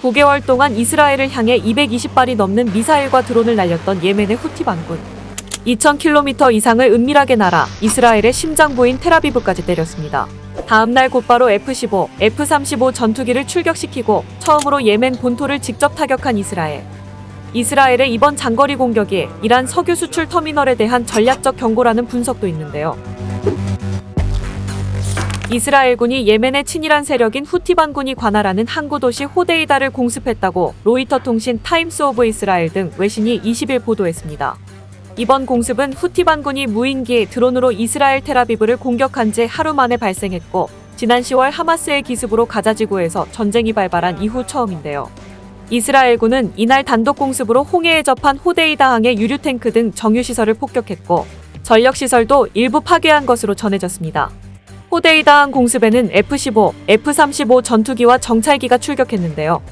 9개월 동안 이스라엘을 향해 220발이 넘는 미사일과 드론을 날렸던 예멘의 후티 반군. 2000km 이상을 은밀하게 날아 이스라엘의 심장부인 텔아비브까지 때렸습니다. 다음날 곧바로 F-15, F-35 전투기를 출격시키고 처음으로 예멘 본토를 직접 타격한 이스라엘. 이스라엘의 이번 장거리 공격이 이란 석유 수출 터미널에 대한 전략적 경고라는 분석도 있는데요. 이스라엘군이 예멘의 친이란 세력인 후티 반군이 관할하는 항구 도시 호데이다를 공습했다고 로이터 통신 타임스 오브 이스라엘 등 외신이 20일 보도했습니다. 이번 공습은 후티 반군이 무인기 드론으로 이스라엘 텔아비브를 공격한 지 하루 만에 발생했고, 지난 10월 하마스의 기습으로 가자 지구에서 전쟁이 발발한 이후 처음인데요. 이스라엘군은 이날 단독 공습으로 홍해에 접한 호데이다항의 유류 탱크 등 정유시설을 폭격했고, 전력시설도 일부 파괴한 것으로 전해졌습니다. 호데이다항 공습에는 F-15, F-35 전투기와 정찰기가 출격했는데요.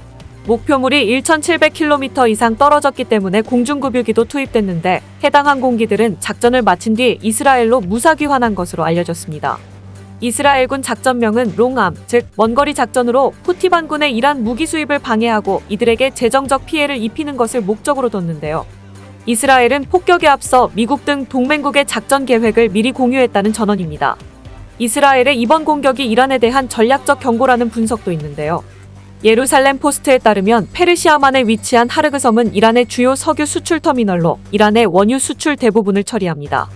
목표물이 1,700km 이상 떨어졌기 때문에 공중급유기도 투입됐는데, 해당 항공기들은 작전을 마친 뒤 이스라엘로 무사귀환한 것으로 알려졌습니다. 이스라엘군 작전명은 롱암, 즉 먼거리 작전으로 후티 반군의 이란 무기 수입을 방해하고 이들에게 재정적 피해를 입히는 것을 목적으로 뒀는데요. 이스라엘은 폭격에 앞서 미국 등 동맹국의 작전 계획을 미리 공유했다는 전언입니다. 이스라엘의 이번 공격이 이란에 대한 전략적 경고라는 분석도 있는데요. 예루살렘 포스트에 따르면 페르시아만에 위치한 하르그 섬은 이란의 주요 석유 수출 터미널로 이란의 원유 수출 대부분을 처리합니다.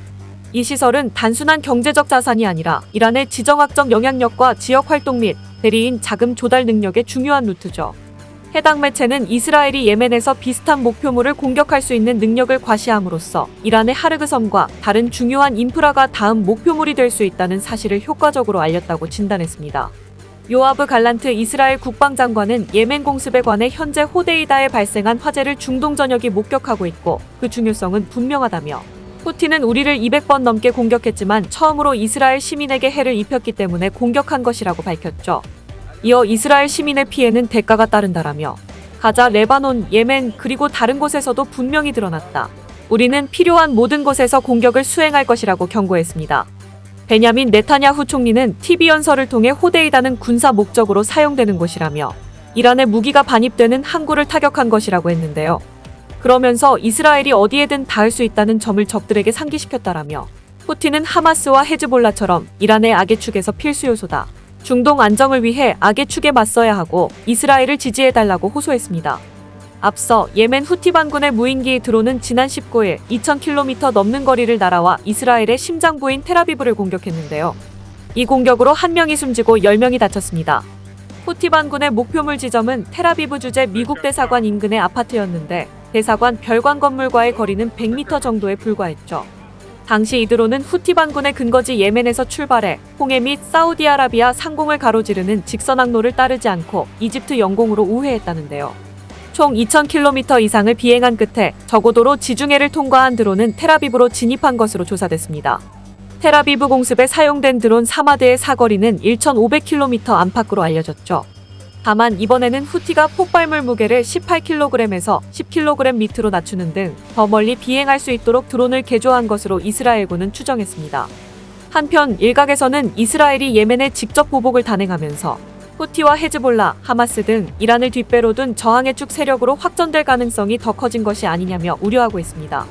이 시설은 단순한 경제적 자산이 아니라 이란의 지정학적 영향력과 지역 활동 및 대리인 자금 조달 능력의 중요한 루트죠. 해당 매체는 이스라엘이 예멘에서 비슷한 목표물을 공격할 수 있는 능력을 과시함으로써 이란의 하르그 섬과 다른 중요한 인프라가 다음 목표물이 될 수 있다는 사실을 효과적으로 알렸다고 진단했습니다. 요아브 갈란트 이스라엘 국방장관은 예멘 공습에 관해 현재 호데이다에 발생한 화재를 중동 전역이 목격하고 있고 그 중요성은 분명하다며, 후티는 우리를 200번 넘게 공격했지만 처음으로 이스라엘 시민에게 해를 입혔기 때문에 공격한 것이라고 밝혔죠. 이어 이스라엘 시민의 피해는 대가가 따른다라며, 가자, 레바논, 예멘 그리고 다른 곳에서도 분명히 드러났다. 우리는 필요한 모든 곳에서 공격을 수행할 것이라고 경고했습니다. 베냐민 네타냐후 총리는 TV 연설을 통해 호데이다는 군사 목적으로 사용되는 곳이라며 이란의 무기가 반입되는 항구를 타격한 것이라고 했는데요. 그러면서 이스라엘이 어디에든 닿을 수 있다는 점을 적들에게 상기시켰다라며, 후티는 하마스와 헤즈볼라처럼 이란의 악의 축에서 필수 요소다. 중동 안정을 위해 악의 축에 맞서야 하고 이스라엘을 지지해달라고 호소했습니다. 앞서 예멘 후티 반군의 무인기 드론은 지난 19일 2,000km 넘는 거리를 날아와 이스라엘의 심장부인 텔아비브를 공격했는데요. 이 공격으로 1명이 숨지고 10명이 다쳤습니다. 후티 반군의 목표물 지점은 텔아비브 주재 미국 대사관 인근의 아파트였는데 대사관 별관 건물과의 거리는 100m 정도에 불과했죠. 당시 이 드론은 후티 반군의 근거지 예멘에서 출발해 홍해 및 사우디아라비아 상공을 가로지르는 직선 항로를 따르지 않고 이집트 영공으로 우회했다는데요. 총 2,000km 이상을 비행한 끝에 저고도로 지중해를 통과한 드론은 텔아비브로 진입한 것으로 조사됐습니다. 텔아비브 공습에 사용된 드론 사마드의 사거리는 1,500km 안팎으로 알려졌죠. 다만 이번에는 후티가 폭발물 무게를 18kg에서 10kg 밑으로 낮추는 등 더 멀리 비행할 수 있도록 드론을 개조한 것으로 이스라엘군은 추정했습니다. 한편 일각에서는 이스라엘이 예멘에 직접 보복을 단행하면서 후티와 헤즈볼라, 하마스 등 이란을 뒷배로 둔 저항의 축 세력으로 확전될 가능성이 더 커진 것이 아니냐며 우려하고 있습니다.